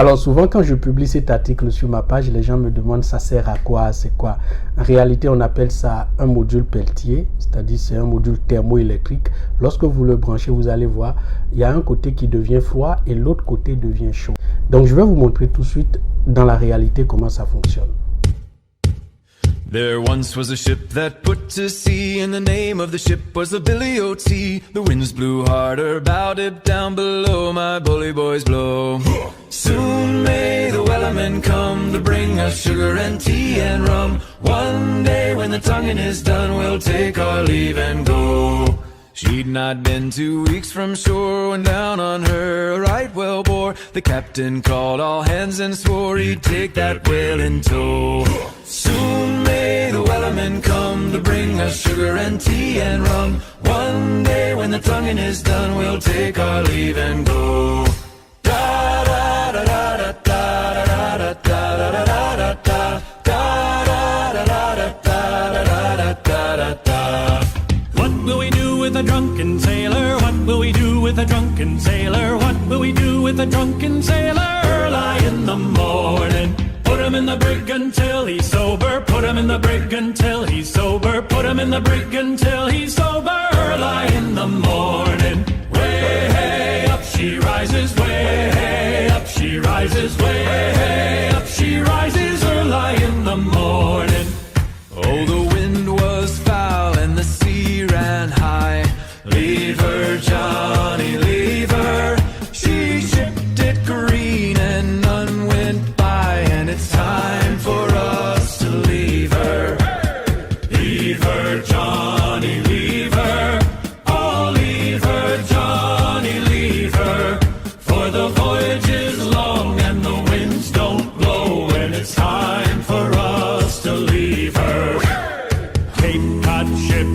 Alors souvent quand je publie cet article sur ma page, les gens me demandent ça sert à quoi, c'est quoi. En réalité, on appelle ça un module Peltier, c'est-à-dire c'est un module thermoélectrique. Lorsque vous le branchez, vous allez voir, il y a un côté qui devient froid et l'autre côté devient chaud. Donc je vais vous montrer tout de suite dans la réalité comment ça fonctionne. There once was a ship that put to sea, and the name of the ship was the Billy O.T. The winds blew harder, bowed it down below, my bully boys blow. Soon may the wellermen come to bring us sugar and tea and rum. One day when the tonguing is done, we'll take our leave and go. She'd not been 2 weeks from shore when down on her a right whale bore. The captain called all hands and swore he'd take that whale in tow. Soon may the wellermen come to bring us sugar and tea and rum. One day when the tonguing is done, we'll take our leave and go. Da da da da da da da da da da da da da. What will we do with a drunken sailor? What will we do with a drunken sailor? What will we do with a drunken sailor? Early in the morning, put him in the brig until he's sober. Put him in the brig until he's sober. Put him in the brig until he's sober. Early in the morning, way hey up she rises. Way hey up she rises. Way hey up she rises. Early in the morning. Oh, the wind was foul and the sea ran high. Leave her, Johnny, leave her. She shipped it green and none went by, and it's time for us to leave her. Leave her, Johnny, leave her. Oh, leave her, Johnny, leave her. For the voyage is long and the winds don't blow, and it's time for us to leave her. Cape Cod ship